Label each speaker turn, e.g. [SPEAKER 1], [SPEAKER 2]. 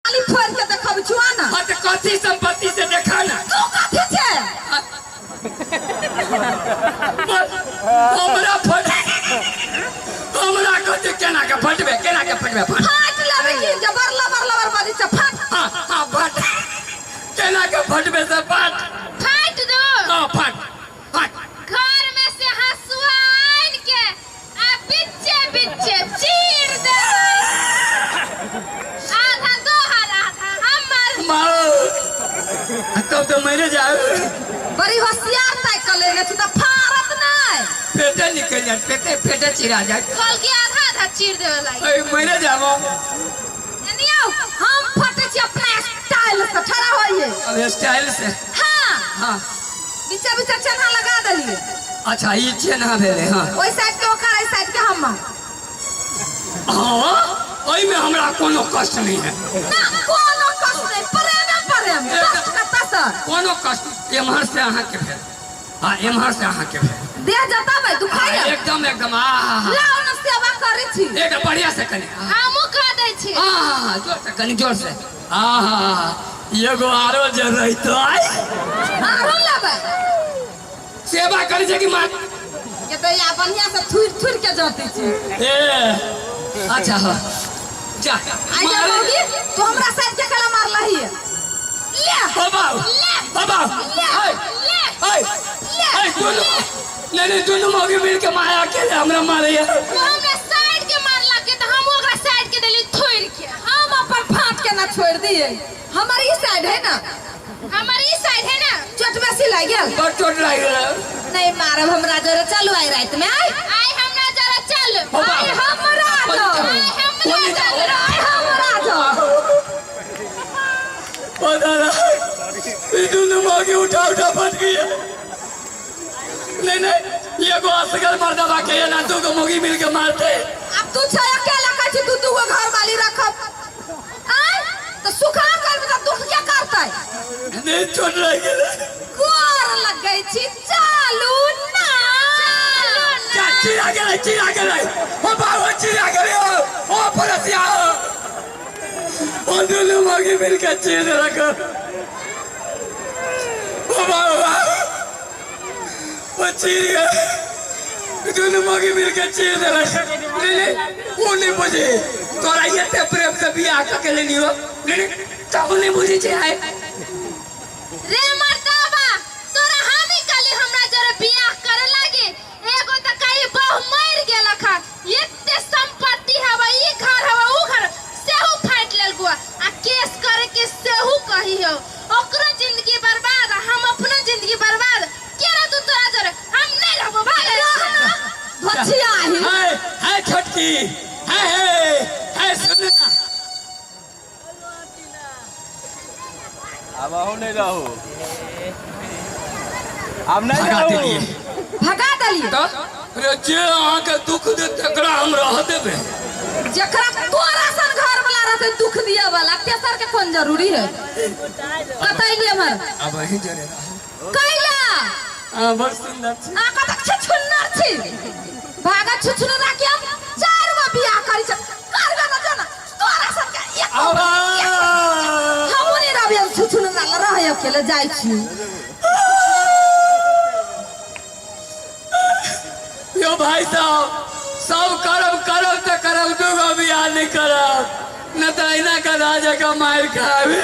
[SPEAKER 1] खाली फोड़ के देखब छुआ ना।
[SPEAKER 2] हां त कथी संपत्ति से देखा ना
[SPEAKER 1] तू कथी छे
[SPEAKER 2] हमरा फट हमरा कथी केना के फटबे
[SPEAKER 1] फाट लेबे की जबर लबर बड़ी से फाट।
[SPEAKER 2] हां फट केना के फटबे से फाट
[SPEAKER 3] दो।
[SPEAKER 2] हां फट
[SPEAKER 3] घर में से हसुआ आन के आ बिच्चे चीर दे। आधा दोहर आधा हमर।
[SPEAKER 2] मारो तब तो मेरे जाओ
[SPEAKER 1] बड़ी होशियार साइकिल लेने छी त फारत नहीं।
[SPEAKER 2] पेटे निकल जाए पेटे चिरा जाए
[SPEAKER 3] खोल के आधा चीर देवे लागी।
[SPEAKER 2] ए मेरे जाओ
[SPEAKER 1] नियो हम फटे छी अपना स्टाइल से ठड़ा होइए।
[SPEAKER 2] अब स्टाइल से
[SPEAKER 1] हां बीचा चना लगा दलिए।
[SPEAKER 2] अच्छा ये चेना भेले हां
[SPEAKER 1] ओई साइड के ओकर आई साइड के हम।
[SPEAKER 2] हां ओई में हमरा कोनो कष्ट नहीं है
[SPEAKER 1] ना कोनो कष्ट नहीं प्रेम कष्ट कता से
[SPEAKER 2] कोनो कष्ट एमहर से अहाँ के भेल। हां एमहर से अहाँ के भेल
[SPEAKER 1] देह जताबे दुखाई
[SPEAKER 2] एकदम
[SPEAKER 1] लाओ न सेवा करै छी
[SPEAKER 2] एक बढ़िया से कने
[SPEAKER 3] हमहु खा दै छी।
[SPEAKER 2] जोर से कने जोर से एगो आरो जे रहितो
[SPEAKER 1] आरो लेबे
[SPEAKER 2] सेवा करे छै कि मां
[SPEAKER 1] के तो या बढ़िया से थुर के जाते छी।
[SPEAKER 2] ए अच्छा हो जा
[SPEAKER 1] आई जा होगी तो हमरा साइड के कला मार लही ले
[SPEAKER 2] बाबा ए नहीं दोनों मौके मिल के माया के हमरा मारे
[SPEAKER 3] तो हमरा साइड के मारला के त हम ओकरा साइड के देली थोड़ के।
[SPEAKER 1] हम अपन फाट के ना छोड़ दिए। हमारी ई साइड है ना चोट बेसी लाग गेल
[SPEAKER 2] बड़ चोट लाग गेल
[SPEAKER 1] नहीं मारब हमरा जरे चलू आई रात में आई
[SPEAKER 3] हमरा जरा चल।
[SPEAKER 1] आई हमरा जो
[SPEAKER 2] दादा दोनों मौके उठा फट गया नहीं ये को असगर मर्दबा के ना तो मोगी मिल के मारते।
[SPEAKER 1] अब तू छ अकेला का छी तू वो घर वाली रखब आई तो सुखा कर में दुख क्या करतै
[SPEAKER 2] नहीं चोट लग गेल
[SPEAKER 1] गोर लग गई छी चालू ना
[SPEAKER 2] चिरा गेलै ओ बाबा चिरा गेलै ओ परसिया ओ दोनों मोगी मिल के चीर रखो ओ बाबा ओ चिर दोनों मोगी मिल के चीर देला नहीं वो नहीं बुझे तोरा ये प्रेम से बियाह के लेनी हो नहीं तब नहीं बुझे छै आए
[SPEAKER 3] रे मर्दाबा तोरा हामी काली हमरा जरे बियाह करे लागे एगो त कई बहु मर गेल खा एते संपत्ति हवा ई घर हवा ऊ घर सेहू फाट लेल गुआ आ केस करे के सेहू कही हो ओकरो जिंदगी बर्बाद हम अपना जिंदगी बर्बाद केरा तू तोरा जरे हम नहीं रहबो भागे
[SPEAKER 1] भछिया ही
[SPEAKER 2] है छोटकी है सुन ना
[SPEAKER 4] अब आहू नहीं रहू अब नहीं रहू
[SPEAKER 1] भगा दलिए
[SPEAKER 2] तो रे जे अहाँ के दुख दे तकरा हम रह देबे
[SPEAKER 1] जकरा तोरा सन घर वाला रहते दुख दिया वाला तेसर के कौन जरूरी है कतैली हमर
[SPEAKER 2] अब वही जरे
[SPEAKER 1] कैला
[SPEAKER 2] बड़ सुंदर छी
[SPEAKER 1] आ कतक छुन्नर छी भागा छुछुन राखी हम चार गो बियाह करी छ करबे न जना तोरा सन के एक हमनी रहबे हम छुछुन रह अकेले जाई छी
[SPEAKER 2] यो भाई साहब सब करब तो करब दूगो बियाह नहीं करब न तो इना का राजा का मार खावे।